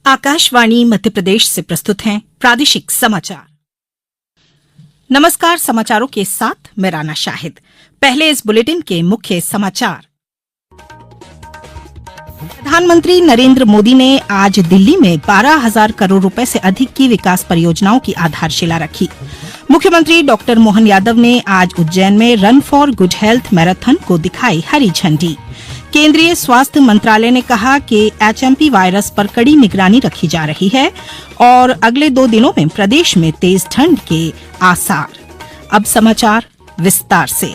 आकाशवाणी मध्य प्रदेश से प्रस्तुत हैं प्रादेशिक समाचार। नमस्कार, समाचारों के साथ मैं राना शाहिद। पहले इस बुलेटिन के मुख्य समाचार। प्रधानमंत्री नरेंद्र मोदी ने आज दिल्ली में 12,000 करोड़ रुपए से अधिक की विकास परियोजनाओं की आधारशिला रखी। मुख्यमंत्री डॉक्टर मोहन यादव ने आज उज्जैन में run for good health marathon को दिखाई हरी झंडी। केंद्रीय स्वास्थ्य मंत्रालय ने कहा कि एचएमपी वायरस पर कड़ी निगरानी रखी जा रही है और अगले 2 दिनों में प्रदेश में तेज ठंड के आसार। अब समाचार विस्तार से।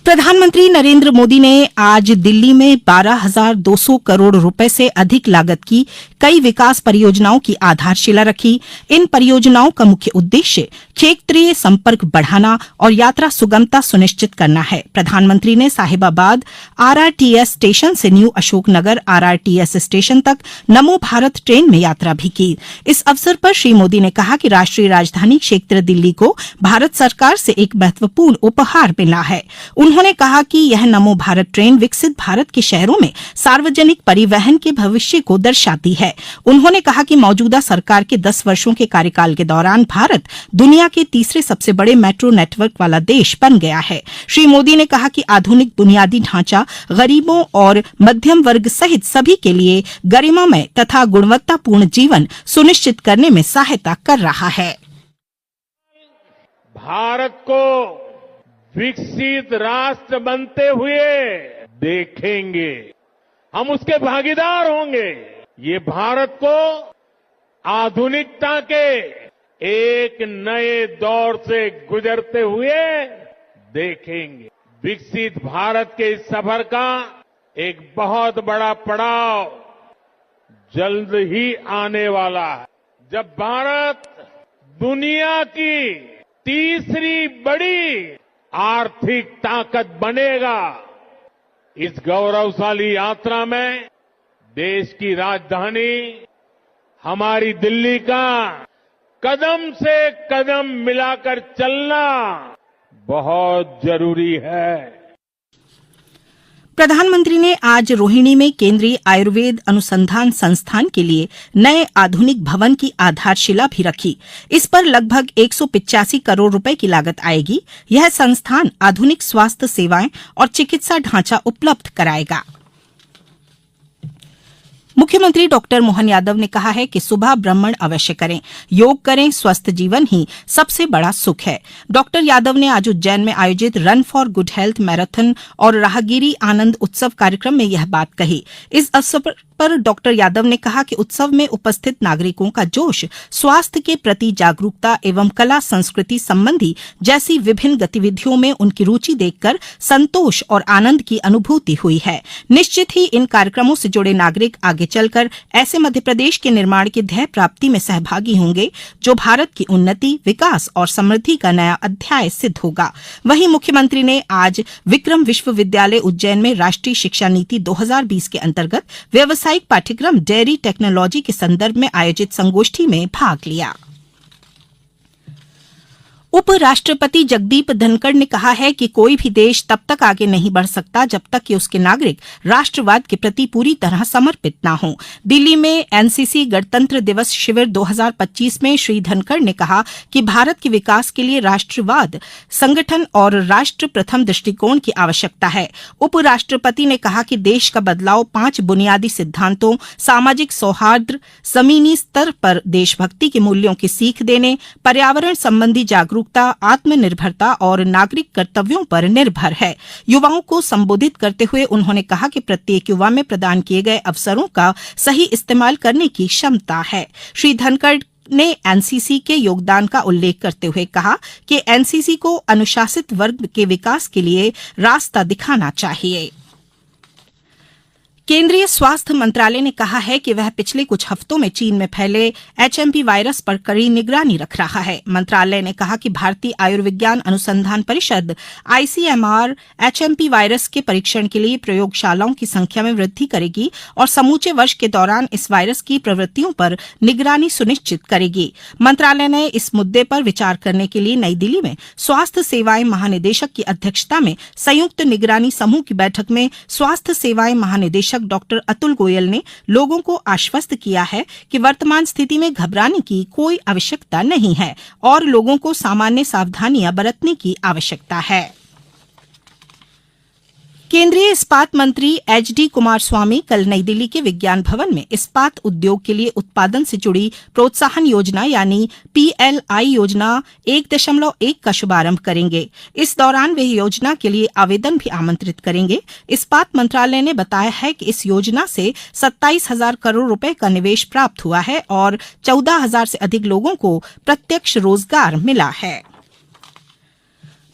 प्रधानमंत्री नरेंद्र मोदी ने आज दिल्ली में 12,200 करोड़ रुपए से अधिक लागत की कई विकास परियोजनाओं की आधारशिला रखी। इन परियोजनाओं का मुख्य उद्देश्य क्षेत्रीय संपर्क बढ़ाना और यात्रा सुगमता सुनिश्चित करना है। प्रधानमंत्री ने साहिबाबाद आरआरटीएस स्टेशन से न्यू अशोकनगर आरआरटीएस स्टेशन तक नमो भारत ट्रेन में यात्रा भी की। इस अवसर पर श्री मोदी ने कहा कि राष्ट्रीय राजधानी क्षेत्र दिल्ली को भारत सरकार से एक महत्वपूर्ण उपहार मिला है। उन्होंने कहा कि यह नमो भारत ट्रेन विकसित भारत के शहरों में सार्वजनिक परिवहन के भविष्य को दर्शाती है। उन्होंने कहा कि मौजूदा सरकार के 10 वर्षों के कार्यकाल के दौरान भारत दुनिया के तीसरे सबसे बड़े मेट्रो नेटवर्क वाला देश बन गया है। श्री मोदी ने कहा कि आधुनिक बुनियादी ढांचा गरीबों और मध्यम वर्ग सहित सभी के लिए गरिमामय तथा गुणवत्तापूर्ण जीवन सुनिश्चित करने में सहायता कर रहा है। भारत को विकसित राष्ट्र बनते हुए देखेंगे, हम उसके भागीदार होंगे। ये भारत को आधुनिकता के एक नए दौर से गुजरते हुए देखेंगे। विकसित भारत के इस सफर का एक बहुत बड़ा पड़ाव जल्द ही आने वाला है, जब भारत दुनिया की तीसरी बड़ी आर्थिक ताकत बनेगा। इस गौरवशाली यात्रा में देश की राजधानी हमारी दिल्ली का कदम से कदम मिलाकर चलना बहुत जरूरी है। प्रधानमंत्री ने आज रोहिणी में केंद्रीय आयुर्वेद अनुसंधान संस्थान के लिए नए आधुनिक भवन की आधारशिला भी रखी। इस पर लगभग 185 करोड़ रुपए की लागत आएगी। यह संस्थान आधुनिक स्वास्थ्य सेवाएं और चिकित्सा ढांचा उपलब्ध कराएगा। मुख्यमंत्री डॉक्टर मोहन यादव ने कहा है कि सुबह ब्राह्मण अवश्य करें, योग करें, स्वस्थ जीवन ही सबसे बड़ा सुख है। डॉक्टर यादव ने आज उज्जैन में आयोजित run for good health marathon और राहगिरी आनंद उत्सव कार्यक्रम में यह बात कही। इस अवसर पर डॉक्टर यादव ने कहा कि उत्सव में उपस्थित नागरिकों का जोश स्वास्थ्य के प्रति जागरूकता एवं कला संस्कृति संबंधी जैसी विभिन्न गतिविधियों में उनकी रुचि देखकर संतोष और आनंद की अनुभूति हुई है। निश्चित ही इन कार्यक्रमों से जुड़े नागरिक आगे चलकर ऐसे मध्य प्रदेश के निर्माण की ध्येय प्राप्ति में सहभागी होंगे जो भारत की उन्नति, विकास और समृद्धि का नया अध्याय सिद्ध होगा। वहीं मुख्यमंत्री ने आज विक्रम विश्वविद्यालय उज्जैन में राष्ट्रीय शिक्षा नीति 2020 के अंतर्गत व्यवसायिक पाठ्यक्रम डेयरी टेक्नोलॉजी के संदर्भ में आयोजित संगोष्ठी में भाग लिया। उपराष्ट्रपति जगदीप धनखड़ ने कहा है कि कोई भी देश तब तक आगे नहीं बढ़ सकता जब तक कि उसके नागरिक राष्ट्रवाद के प्रति पूरी तरह समर्पित न हों। दिल्ली में एनसीसी गणतंत्र दिवस शिविर 2025 में श्री धनखड़ ने कहा कि भारत के विकास के लिए राष्ट्रवाद, संगठन और राष्ट्र प्रथम दृष्टिकोण की आवश्यकता है। उपराष्ट्रपति ने कहा कि देश का बदलाव 5 बुनियादी सिद्धांतों, सामाजिक सौहार्द, जमीनी स्तर पर देशभक्ति के मूल्यों की सीख देने, पर्यावरण संबंधी जागरूकता, आत्मनिर्भरता और नागरिक कर्तव्यों पर निर्भर है। युवाओं को संबोधित करते हुए उन्होंने कहा कि प्रत्येक युवा में प्रदान किए गए अवसरों का सही इस्तेमाल करने की क्षमता है। श्री धनखड़ ने एनसीसी के योगदान का उल्लेख करते हुए कहा कि एनसीसी को अनुशासित वर्ग के विकास के लिए रास्ता दिखाना चाहिए। केंद्रीय स्वास्थ्य मंत्रालय ने कहा है कि वह पिछले कुछ हफ्तों में चीन में फैले एचएमपी वायरस पर कड़ी निगरानी रख रहा है। मंत्रालय ने कहा कि भारतीय आयुर्विज्ञान अनुसंधान परिषद आईसीएमआर एचएमपी वायरस के परीक्षण के लिए प्रयोगशालाओं की संख्या में वृद्धि करेगी और समूचे वर्ष के दौरान इस वायरस की प्रवृत्तियों पर निगरानी सुनिश्चित करेगी। मंत्रालय ने इस मुद्दे पर विचार करने के लिए नई दिल्ली में स्वास्थ्य सेवाएं महानिदेशक की अध्यक्षता में संयुक्त निगरानी समूह की बैठक में स्वास्थ्य सेवाएं महानिदेशक निदेशक डॉक्टर अतुल गोयल ने लोगों को आश्वस्त किया है कि वर्तमान स्थिति में घबराने की कोई आवश्यकता नहीं है और लोगों को सामान्य सावधानियां बरतने की आवश्यकता है। केंद्रीय इस्पात मंत्री एचडी कुमारस्वामी कल नई दिल्ली के विज्ञान भवन में इस्पात उद्योग के लिए उत्पादन से जुड़ी प्रोत्साहन योजना यानी पीएलआई योजना 1.1 का शुभारंभ करेंगे। इस दौरान वे योजना के लिए आवेदन भी आमंत्रित करेंगे। इस्पात मंत्रालय ने बताया है कि इस योजना से 27,000 करोड़ रुपए का निवेश प्राप्त हुआ है और 14,000 से अधिक लोगों को प्रत्यक्ष रोजगार मिला है।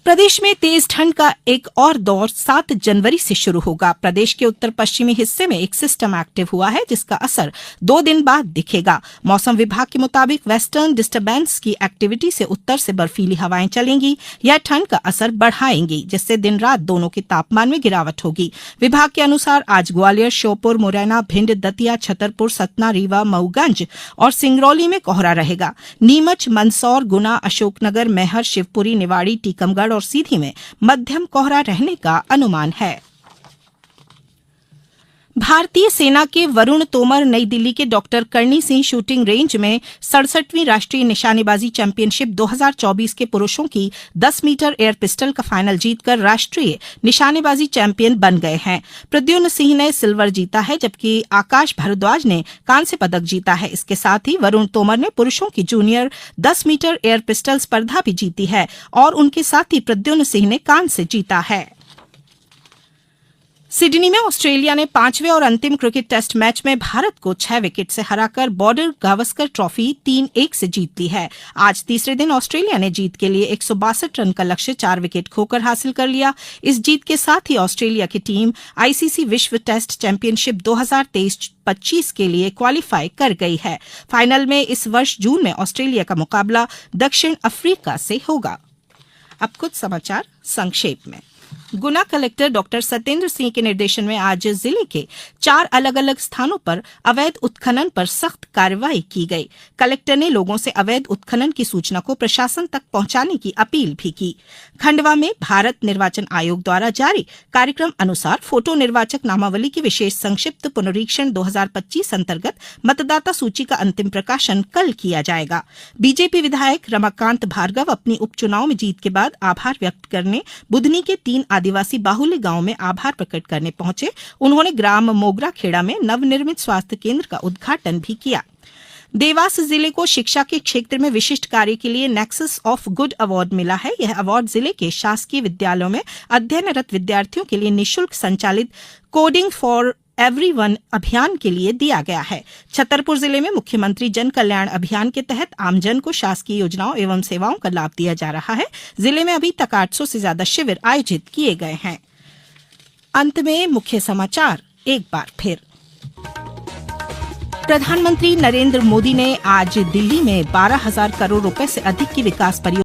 प्रदेश में तेज ठंड का एक और दौर 7 जनवरी से शुरू होगा। प्रदेश के उत्तर पश्चिमी हिस्से में एक सिस्टम एक्टिव हुआ है जिसका असर 2 दिन बाद दिखेगा। मौसम विभाग के मुताबिक वेस्टर्न डिस्टर्बेंस की एक्टिविटी से उत्तर से बर्फीली हवाएं चलेंगी। यह ठंड का असर बढ़ाएंगी जिससे दिन रात दोनों के तापमान में गिरावट होगी। विभाग के अनुसार आज ग्वालियर, श्योपुर, मुरैना, भिंड, दतिया, छतरपुर, सतना, रीवा, मऊगंज और सिंगरौली में कोहरा रहेगा। नीमच, मंदसौर, गुना, अशोकनगर, मैहर, शिवपुरी, निवाड़ी, टीकमगढ़ और सीधी में मध्यम कोहरा रहने का अनुमान है। भारतीय सेना के वरुण तोमर नई दिल्ली के doctor Karni Singh shooting range में 67वीं राष्ट्रीय निशानेबाजी चैंपियनशिप 2024 के पुरुषों की 10 मीटर एयर पिस्टल का फाइनल जीतकर राष्ट्रीय निशानेबाजी चैंपियन बन गए हैं। प्रद्युम्न सिंह ने सिल्वर जीता है जबकि आकाश भारद्वाज ने कांस्य पदक जीता है। इसके साथ ही वरुण तोमर ने पुरुषों की जूनियर 10 मीटर एयर पिस्टल स्पर्धा भी जीती है और उनके साथ ही प्रद्युम्न सिंह ने कांस्य जीता है। सिडनी में ऑस्ट्रेलिया ने 5वें और अंतिम क्रिकेट टेस्ट मैच में भारत को 6 विकेट से हराकर बॉर्डर गावस्कर ट्रॉफी 3-1 से जीत ली है। आज तीसरे दिन ऑस्ट्रेलिया ने जीत के लिए 162 रन का लक्ष्य 4 विकेट खोकर हासिल कर लिया। इस जीत के साथ ही ऑस्ट्रेलिया की टीम आईसीसी विश्व टेस्ट चैंपियनशिप 2023-25 के लिए क्वालीफाई कर गई है। फाइनल में इस वर्ष जून में ऑस्ट्रेलिया का मुकाबला दक्षिण अफ्रीका से होगा। अब कुछ समाचार संक्षेप में। गुना कलेक्टर डॉक्टर सत्येंद्र सिंह के निर्देशन में आज जिले के 4 अलग-अलग स्थानों पर अवैध उत्खनन पर सख्त कार्रवाई की गई। कलेक्टर ने लोगों से अवैध उत्खनन की सूचना को प्रशासन तक पहुंचाने की अपील भी की। खंडवा में भारत निर्वाचन आयोग द्वारा जारी कार्यक्रम अनुसार फोटो निर्वाचक नामावली की विशेष संक्षिप्त पुनरीक्षण 2025 अंतर्गत मतदाता सूची का अंतिम प्रकाशन कल किया जाएगा। बीजेपी विधायक रमाकांत भार्गव अपनी उपचुनाव में जीत के बाद आभार व्यक्त करने बुधनी के 3 आदिवासी बाहुल्य गांव में आभार प्रकट करने पहुंचे। उन्होंने ग्राम मोगरा खेड़ा में नवनिर्मित स्वास्थ्य केंद्र का उद्घाटन भी किया। देवास जिले को शिक्षा के क्षेत्र में विशिष्ट कार्य के लिए नेक्सस ऑफ गुड अवार्ड मिला है। यह अवार्ड जिले के शासकीय विद्यालयों में अध्ययनरत विद्यार्थियों के लिए निःशुल्क संचालित कोडिंग फॉर एवरीवन अभियान के लिए दिया गया है। छतरपुर जिले में मुख्यमंत्री जन कल्याण अभियान के तहत आमजन को शासकीय योजनाओं एवं सेवाओं का लाभ दिया जा रहा है। जिले में अभी तक 800 से ज्यादा शिविर आयोजित किए गए हैं। अंत में मुख्य समाचार एक बार फिर। प्रधानमंत्री नरेंद्र मोदी ने आज दिल्ली में 12,000 करोड़ रुपए से अधिक की विकास परियोजना